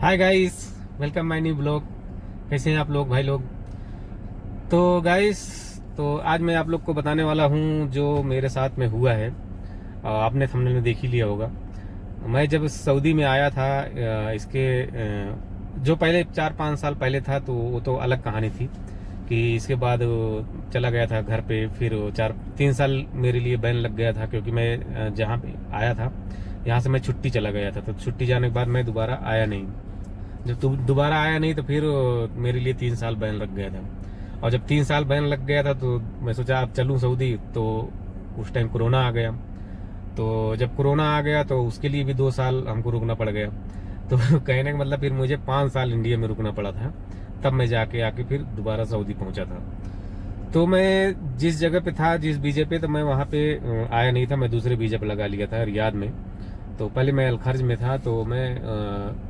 Hi guys, welcome my new blog. कैसे हैं आप लोग भाई लोग। तो गाइस, तो आज मैं आप लोग को बताने वाला हूं जो मेरे साथ में हुआ है। आपने थंबनेल में देख ही लिया होगा। मैं जब सऊदी में आया था, इसके जो पहले 4-5 साल पहले था, तो वो तो अलग कहानी थी कि इसके बाद चला गया था घर पे। फिर 4-3 साल मेरे लिए बैन लग गया था, क्योंकि मैं जहाँ पे आया था यहाँ से मैं छुट्टी चला गया था। तो छुट्टी जाने के बाद मैं दोबारा आया नहीं। जब दोबारा आया नहीं तो फिर मेरे लिए 3 साल बैन लग गया था। और जब 3 साल बैन लग गया था तो मैं सोचा अब चलूँ सऊदी। तो उस टाइम कोरोना आ गया। तो जब कोरोना आ गया तो उसके लिए भी 2 साल हमको रुकना पड़ गया। तो कहने का मतलब फिर मुझे 5 साल इंडिया में रुकना पड़ा था। तब मैं जाके आके फिर दोबारा सऊदी पहुंचा था। तो मैं जिस जगह पे था, जिस वीजे पे, तो मैं वहाँ पे आया नहीं था। मैं दूसरे वीजे पे लगा लिया था रियाद में। तो पहले मैं अलखर्ज में था, तो मैं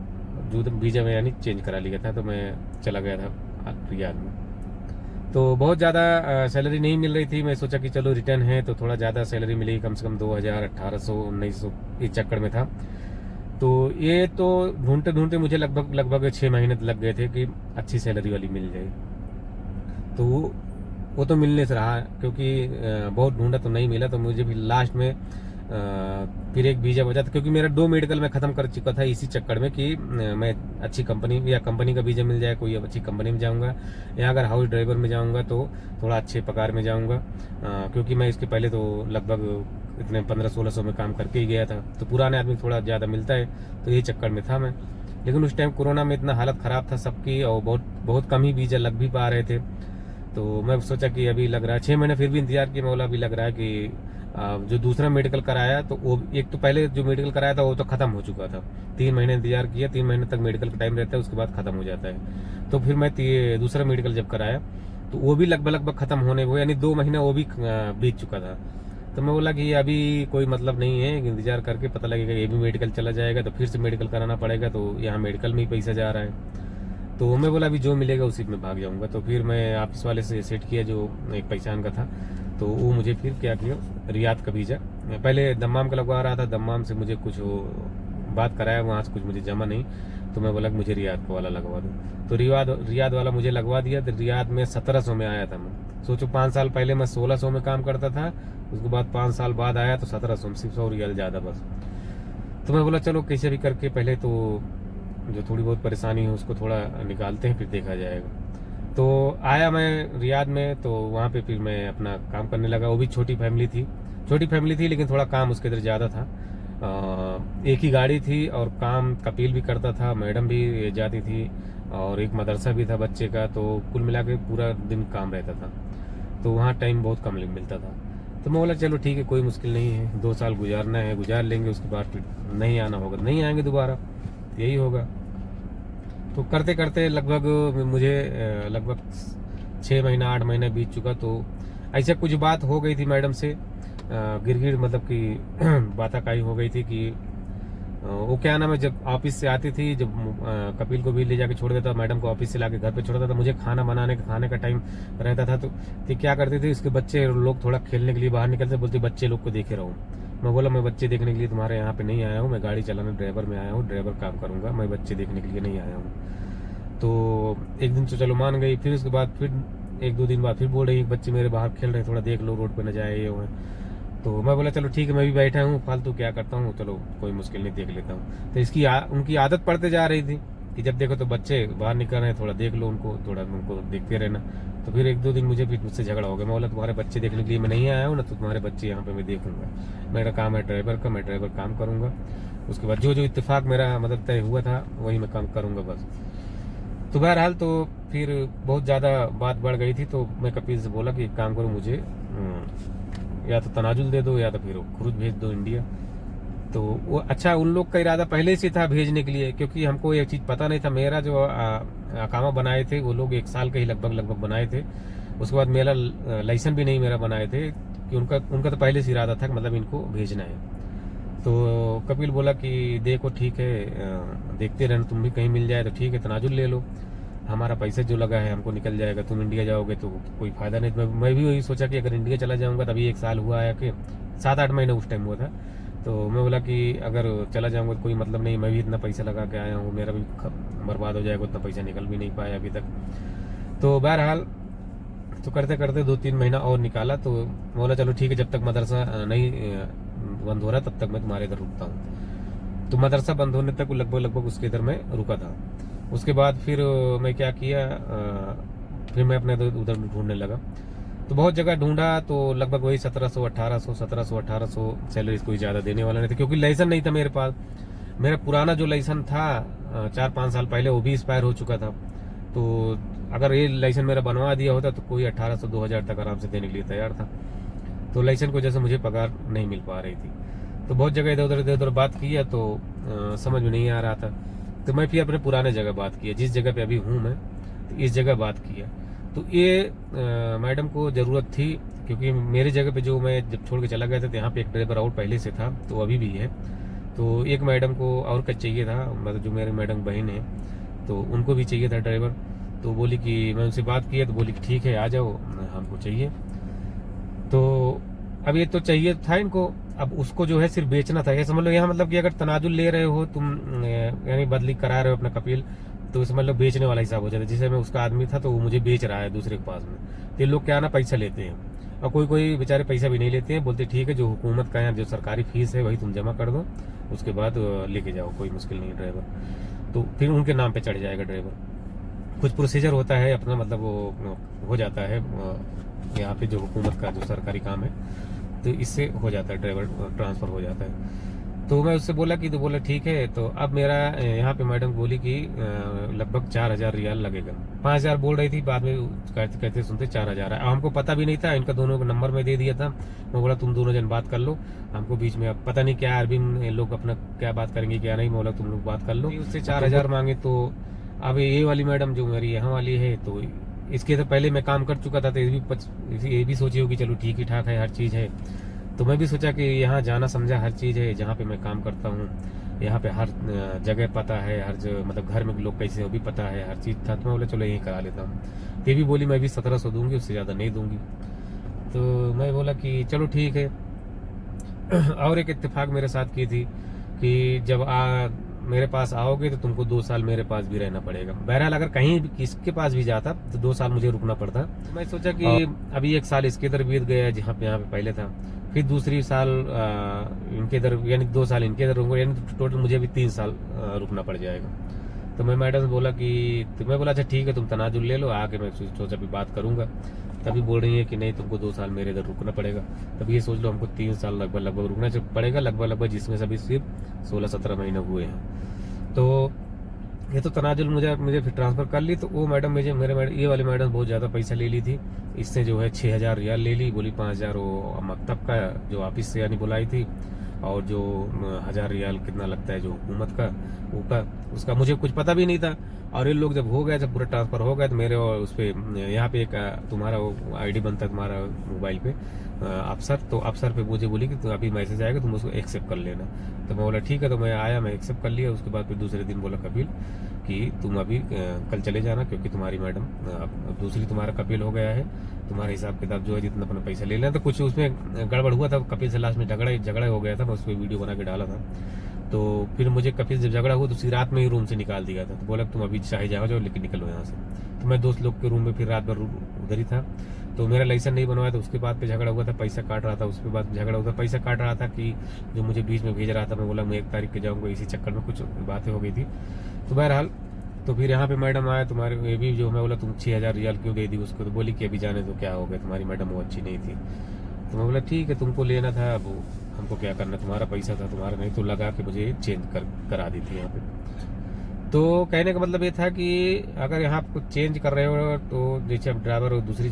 जो वीजा में यानी चेंज करा लिया था। तो मैं चला गया था रियाद में। तो बहुत ज़्यादा सैलरी नहीं मिल रही थी। मैं सोचा कि चलो रिटर्न है तो थोड़ा ज़्यादा सैलरी मिलेगी, कम से कम 2000, 1800, 1900 इस चक्कर में था। तो ये तो ढूंढते ढूंढते मुझे लगभग लगभग 6 महीने लग गए थे कि अच्छी सैलरी वाली मिल जाए। तो वो तो मिलने से रहा, क्योंकि बहुत ढूंढा तो नहीं मिला। तो मुझे भी लास्ट में फिर एक वीजा बचा था, क्योंकि मेरा 2 मेडिकल मैं ख़त्म कर चुका था इसी चक्कर में कि मैं अच्छी कंपनी या कंपनी का वीजा मिल जाए, कोई अच्छी कंपनी में जाऊंगा, या अगर हाउस ड्राइवर में जाऊंगा तो थोड़ा अच्छे पगार में जाऊंगा। क्योंकि मैं इसके पहले तो लगभग इतने 1500-1600 में काम करके ही गया था। तो पुराने आदमी थोड़ा ज़्यादा मिलता है, तो यही चक्कर में था मैं। लेकिन उस टाइम कोरोना में इतना हालत ख़राब था सबकी, और बहुत बहुत कम ही वीजा लग भी पा रहे थे। तो मैं सोचा कि अभी लग रहा है 6 महीने, फिर भी इंतजार किया। मैं बोला अभी लग रहा है कि जो दूसरा मेडिकल कराया, तो वो एक तो पहले जो मेडिकल कराया था वो तो खत्म हो चुका था। 3 महीने इंतजार किया। 3 महीने तक मेडिकल का टाइम रहता है, उसके बाद खत्म हो जाता है। तो फिर मैं दूसरा मेडिकल जब कराया तो वो भी लगभग लगभग खत्म होने को, यानी 2 महीना वो भी बीत चुका था। तो मैं बोला कि अभी कोई मतलब नहीं है, इंतजार करके पता लगेगा ये भी मेडिकल चला जाएगा तो फिर से मेडिकल कराना पड़ेगा। तो यहाँ मेडिकल में ही पैसा जा रहा है। तो मैं बोला अभी जो मिलेगा उसी में भाग जाऊंगा। तो फिर मैं ऑफिस वाले से सेट किया, जो एक पहचान का था। तो वो मुझे फिर क्या किया, रियाद का वीज़ा। पहले दम्माम का लगवा रहा था, दम्माम से मुझे कुछ बात कराया, वहाँ से कुछ मुझे जमा नहीं। तो मैं बोला कि मुझे रियाद का वाला लगवा दो। तो रियाद वाला मुझे लगवा दिया। तो रियाद में 1700 में आया था मैं। सोचो 5 साल पहले मैं 1600 में काम करता था, उसके बाद 5 साल बाद आया तो 1700 में, सिर्फ 100 रियाल ज़्यादा बस। तो मैं बोला चलो कैसे भी करके पहले तो जो थोड़ी बहुत परेशानी है उसको थोड़ा निकालते हैं, फिर देखा जाएगा। तो आया मैं रियाद में। तो वहाँ पे फिर मैं अपना काम करने लगा। वो भी छोटी फैमिली थी, लेकिन थोड़ा काम उसके इधर ज़्यादा था। एक ही गाड़ी थी और काम कपिल भी करता था, मैडम भी जाती थी, और एक मदरसा भी था बच्चे का। तो कुल मिला के पूरा दिन काम रहता था। तो वहाँ टाइम बहुत कम मिलता था। तो मैं बोला चलो ठीक है, कोई मुश्किल नहीं है, 2 साल गुजारना है, गुजार लेंगे, उसके बाद फिर नहीं आना होगा, नहीं आएंगे दोबारा, यही होगा। तो करते करते लगभग मुझे लगभग 6 महीना 8 महीना बीत चुका। तो ऐसा कुछ बात हो गई थी मैडम से, गिर मतलब कि बाताकाई हो गई थी कि वो क्या नाम है, जब ऑफिस से आती थी, जब कपिल को भी ले जाके छोड़ देता, मैडम को ऑफिस से लाके घर पे छोड़ देता, मुझे खाने का टाइम रहता था। तो क्या करते थे, इसके बच्चे लोग थोड़ा खेलने के लिए बाहर निकलते, बोलते बच्चे लोग को देखे रहो। मैं बोला मैं बच्चे देखने के लिए तुम्हारे यहाँ पे नहीं आया हूँ, मैं गाड़ी चलाने ड्राइवर में आया हूँ, ड्राइवर काम करूँगा, मैं बच्चे देखने के लिए नहीं आया हूँ। तो एक दिन तो चलो मान गई। फिर उसके बाद फिर 1-2 दिन बाद फिर बोल रही बच्चे मेरे बाहर खेल रहे हैं, थोड़ा देख लो, रोड पे न जाए ये वो। तो मैं बोला चलो ठीक है, मैं भी बैठा हूँ, फालतू क्या करता हूँ, चलो कोई मुश्किल नहीं, देख लेता हूँ। तो उनकी आदत पड़ते जा रही थी कि जब देखो तो बच्चे बाहर निकल रहे हैं, थोड़ा देख लो उनको, थोड़ा उनको देखते रहना। तो फिर 1-2 दिन मुझे फिर मुझसे झगड़ा हो गया। मैं बोला तुम्हारे बच्चे देखने के लिए मैं नहीं आया हूँ ना, तो तुम्हारे बच्चे यहाँ पे मैं देखूंगा, मेरा काम है ड्राइवर का, मैं ड्राइवर काम करूंगा। उसके बाद जो जो इत्तेफाक मेरा मतलब तय हुआ था वही मैं काम करूंगा बस। तो बहरहाल तो फिर बहुत ज़्यादा बात बढ़ गई थी। तो मैं कपिल से बोला कि एक काम करो, मुझे या तो तनाजुल दे दो या तो फिर खुद भेज दो इंडिया। तो वो अच्छा, उन लोग का इरादा पहले से था भेजने के लिए, क्योंकि हमको ये चीज़ पता नहीं था। मेरा जो अकामा बनाए थे वो लोग 1 साल के ही लगभग बनाए थे। उसके बाद मेरा लाइसेंस भी नहीं मेरा बनाए थे, कि उनका तो पहले से इरादा था कि मतलब इनको भेजना है। तो कपिल बोला कि देखो ठीक है, देखते रहना, तुम भी कहीं मिल जाए तो ठीक है, तनाजुल ले लो, हमारा पैसा जो लगा है हमको निकल जाएगा, तुम इंडिया जाओगे तो कोई फायदा नहीं। मैं भी वही सोचा कि अगर इंडिया चला जाऊंगा, तभी 1 साल हुआ है कि 7-8 महीने उस टाइम हुआ था। तो मैं बोला कि अगर चला जाऊँगा कोई मतलब नहीं, मैं भी इतना पैसा लगा के आया हूँ, मेरा भी बर्बाद हो जाएगा, उतना पैसा निकल भी नहीं पाया अभी तक। तो बहरहाल तो करते करते 2-3 महीना और निकाला। तो बोला चलो ठीक है, जब तक मदरसा नहीं बंद हो रहा तब तक मैं तुम्हारे इधर रुकता हूँ। तो मदरसा बंद होने तक लगभग उसके इधर मैं रुका था। उसके बाद फिर मैं क्या किया, फिर मैं अपने उधर ढूंढने लगा। तो बहुत जगह ढूंढा, तो लगभग वही 1700 सैलरी कोई ज़्यादा देने वाला नहीं था, क्योंकि लाइसेंस नहीं था मेरे पास। मेरा पुराना जो लाइसेंस था 4-5 साल पहले, वो भी एक्सपायर हो चुका था। तो अगर ये लाइसेंस मेरा बनवा दिया होता तो कोई 1800-2000 तक आराम से देने के लिए तैयार था। तो लाइसेंस की वजह से मुझे पगार नहीं मिल पा रही थी। तो बहुत जगह इधर उधर बात किया, तो समझ में नहीं आ रहा था। तो मैं फिर अपने पुराने जगह बात किया, जिस जगह पे अभी हूँ मैं, तो इस जगह बात किया। तो ये मैडम को ज़रूरत थी, क्योंकि मेरी जगह पे जो मैं जब छोड़ के चला गया था, तो यहाँ पे एक ड्राइवर और पहले से था, तो अभी भी है। तो एक मैडम को और का चाहिए था, मतलब जो मेरी मैडम बहन है, तो उनको भी चाहिए था ड्राइवर। तो बोली कि मैं उनसे बात किया, तो बोली कि ठीक है आ जाओ, हमको चाहिए। तो अब ये तो चाहिए था इनको, अब उसको जो है सिर्फ बेचना था। ये समझ लो यहाँ मतलब कि अगर तनाजुल ले रहे हो तुम, यानी बदली करा रहे हो अपना कपिल, तो समझ लो बेचने वाला हिसाब हो जाता है। जैसे मैं उसका आदमी था, तो वो मुझे बेच रहा है दूसरे के पास में। तो ये लोग क्या ना पैसा लेते हैं, और कोई कोई बेचारे पैसा भी नहीं लेते हैं, बोलते ठीक है जो हुकूमत का है, जो सरकारी फीस है वही तुम जमा कर दो, उसके बाद लेके जाओ, कोई मुश्किल नहीं है ड्राइवर। तो फिर उनके नाम पे चढ़ जाएगा ड्राइवर। कुछ प्रोसीजर होता है अपना, मतलब वो हो जाता है यहाँ पे जो हुकूमत का जो सरकारी काम है, तो इससे हो जाता है, ड्राइवर ट्रांसफ़र हो जाता है। तो मैं उससे बोला कि, तो बोला ठीक है। तो अब मेरा यहाँ पे मैडम बोली कि लगभग 4000 रियाल लगेगा। 5000 बोल रही थी, बाद में कहते कहते सुनते 4000 है। हमको पता भी नहीं था, इनका दोनों का नंबर मैं दे दिया था। मैं बोला तुम दोनों जन बात कर लो, हमको बीच में अब पता नहीं क्या अरबी में लोग अपना क्या बात करेंगे क्या नहीं। मैं बोला तुम लोग बात कर लो। उससे 4000 मांगे। तो अब ये वाली मैडम जो मेरी यहाँ वाली है, तो इसके तो पहले मैं काम कर चुका था, तो ये भी सोची होगी चलो ठीक ही ठाक है, हर चीज़ है। तो मैं भी सोचा कि यहाँ जाना समझा हर चीज़ है, जहाँ पे मैं काम करता हूँ यहाँ पे हर जगह पता है, हर जगह मतलब घर में लोग कैसे वो भी पता है, हर चीज़ था। तो मैं बोला चलो यहीं करा लेता हूँ। ये भी बोली मैं भी 1700 दूंगी, उससे ज़्यादा नहीं दूंगी। तो मैं बोला कि चलो ठीक है। और एक इत्तेफाक मेरे साथ की थी कि जब मेरे पास आओगे तो तुमको 2 साल मेरे पास भी रहना पड़ेगा। बहरहाल अगर कहीं भी किसके पास भी जाता तो 2 साल मुझे रुकना पड़ता। मैं सोचा कि अभी 1 साल इसके इधर बीत गया जहाँ पे यहाँ पे पहले था, फिर दूसरी साल इनके इधर, यानी 2 साल इनके इधर रुकूंगा, यानी टोटल मुझे अभी 3 साल रुकना पड़ जाएगा। तो मैं मैडम से बोला कि, तो मैं बोला अच्छा ठीक है तुम तनाजुल ले लो, आके मैं सोचा अभी बात करूँगा। तभी बोल रही है कि नहीं तुमको 2 साल मेरे इधर रुकना पड़ेगा। तब ये सोच लो हमको 3 साल लगभग रुकना पड़ेगा, लगभग जिसमें सभी सिर्फ 16-17 महीने हुए हैं। तो ये तो तनाजुल मुझे फिर ट्रांसफ़र कर ली। तो वो मैडम ये वाली मैडम बहुत ज़्यादा पैसा ले ली थी। इससे जो है 6000 रियाल ले ली, बोली 5000 वो मकतब का जो ऑफिस से यानी बुलाई थी, और जो 1000 रियाल कितना लगता है जो हुकूमत का उसका मुझे कुछ पता भी नहीं था। और ये लोग जब हो गए, जब पूरा ट्रांसफ़र हो गया, तो मेरे और उस पर यहाँ पे एक तुम्हारा वो आईडी बनता है तुम्हारा मोबाइल पे अफसर, तो अफसर पे मुझे बोली कि तुम अभी मैसेज आएगा तुम उसको एक्सेप्ट कर लेना। तो मैं बोला ठीक है। तो मैं आया, मैं एक्सेप्ट कर लिया। उसके बाद फिर दूसरे दिन बोला कपिल कि तुम अभी कल चले जाना, क्योंकि तुम्हारी मैडम दूसरी तुम्हारा कपिल हो गया है, तुम्हारा हिसाब किताब जो है जितना अपना पैसा ले लेना। तो कुछ उसमें गड़बड़ हुआ था, कपिल से लास्ट में झगड़ा हो गया था, मैं उस पर वीडियो बना के डाला था। तो फिर मुझे कपिल जब झगड़ा हुआ तो उसी रात में ही रूम से निकाल दिया था। तो बोला तुम अभी चाहे जाओ लेकिन निकलो यहाँ से। तो मैं दोस्त लोग के रूम में फिर रात भर उधर ही था। तो मेरा लाइसेंस नहीं बनवाया था, उसके बाद पे झगड़ा हुआ था, पैसा काट रहा था, उसके बाद झगड़ा हुआ था, पैसा काट रहा था कि जो मुझे बीच में भेज रहा था। मैं बोला मैं 1 तारीख के जाऊँगा, इसी चक्कर में कुछ बातें हो गई थी। तो बहरहाल तो फिर यहाँ पे मैडम आया, तुम्हारे ये भी जो, मैं बोला तुम 6000 रियाल क्यों दे दी उसको। तो बोली कि अभी जाने दो, क्या हो गया, तुम्हारी मैडम वो अच्छी नहीं थी। तो मैं बोला ठीक है तुमको लेना था, अब हमको क्या करना, तुम्हारा पैसा था, तुम्हारा नहीं। तो लगा के मुझे चेंज करा दी थी यहाँ पे। तो कहने का मतलब ये था कि अगर यहाँ आप कुछ चेंज कर रहे हो, तो जैसे आप ड्राइवर हो दूसरी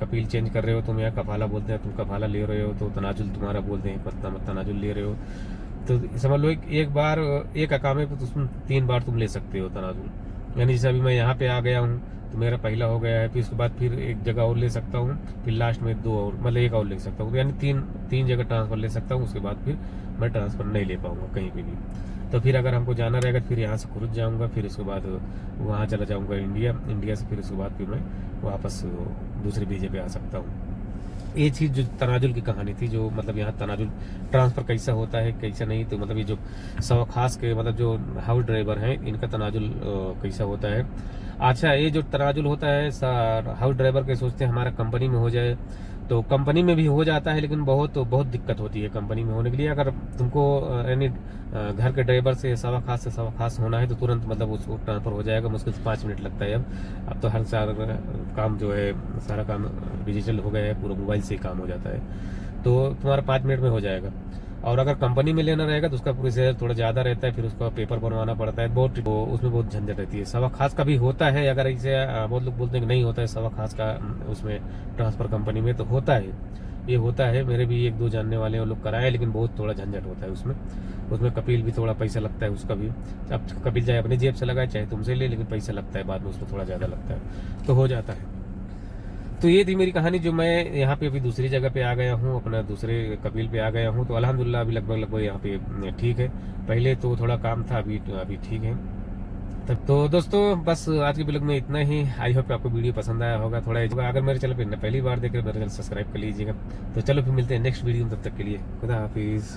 कपील चेंज कर रहे हो, तुम यहाँ कफाला बोलते हैं, तुम कफाला ले रहे हो, तो तनाजुल तुम्हारा बोलते हैं तनाजुल ले रहे हो। तो समझ लो एक बार एक अकामे पे तुम 3 बार तुम ले सकते हो तनाजुल। यानी जैसे अभी मैं यहाँ पे आ गया हूँ तो मेरा पहला हो गया है, फिर उसके बाद फिर एक जगह और ले सकता हूँ, फिर लास्ट में 2 और, मतलब 1 और ले सकता हूँ। तो यानी तीन जगह ट्रांसफ़र ले सकता हूँ। उसके बाद फिर मैं ट्रांसफ़र नहीं ले पाऊँगा कहीं पे भी। तो फिर अगर हमको जाना रहेगा फिर यहाँ से खुरुज जाऊँगा, फिर उसके बाद वहाँ चला जाऊँगा इंडिया से, फिर उसके बाद फिर मैं वापस दूसरे वीज़े पे आ सकता हूँ। ये चीज़ जो तनाजुल की कहानी थी, जो मतलब यहाँ तनाजुल ट्रांसफ़र कैसा होता है कैसा नहीं, तो मतलब ये जो खास के मतलब जो हाउस ड्राइवर हैं इनका तनाजुल कैसा होता है। अच्छा, ये जो तनाजुल होता है हाउस ड्राइवर के सोचते हैं हमारा कंपनी में हो जाए, तो कंपनी में भी हो जाता है, लेकिन बहुत बहुत दिक्कत होती है कंपनी में होने के लिए। अगर तुमको यानी घर के ड्राइवर से सवा खास होना है तो तुरंत मतलब उसको ट्रांसफ़र हो जाएगा, मुश्किल से 5 मिनट लगता है। अब तो हर सारा काम जो है, सारा काम डिजिटल हो गया है, पूरा मोबाइल से ही काम हो जाता है, तो तुम्हारा 5 मिनट में हो जाएगा। और अगर कंपनी में लेना रहेगा तो उसका प्रोसीजर थोड़ा ज़्यादा रहता है, फिर उसका पेपर बनवाना पड़ता है, बहुत उसमें बहुत झंझट रहती है। सवा खास का भी होता है, अगर इसे बहुत लोग बोलते हैं कि नहीं होता है सवा खास का उसमें ट्रांसफ़र कंपनी में, तो होता है, ये होता है। मेरे भी 1-2 जानने वाले वो लोग कराए, लेकिन बहुत थोड़ा झंझट होता है उसमें कपिल भी थोड़ा पैसा लगता है उसका भी। अब कपिल चाहे अपनी जेब से लगाए चाहे तुमसे ले, लेकिन पैसा लगता है बाद में, उसमें थोड़ा ज़्यादा लगता है, तो हो जाता है। तो ये थी मेरी कहानी, जो मैं यहाँ पे अभी दूसरी जगह पे आ गया हूँ, अपना दूसरे कपिल पे आ गया हूँ, तो अल्हम्दुलिल्लाह अभी लगभग यहाँ पे ठीक है। पहले तो थोड़ा काम था, अभी ठीक है। तब तो दोस्तों बस आज के ब्लॉग में इतना ही। आई होप आपको वीडियो पसंद आया होगा। थोड़ा अगर मेरे चैनल पे पहली बार देख रहे हो मेरे चैनल सब्सक्राइब कर लीजिएगा। तो चलो फिर मिलते हैं नेक्स्ट वीडियो में, तब तक के लिए खुदा हाफिज़।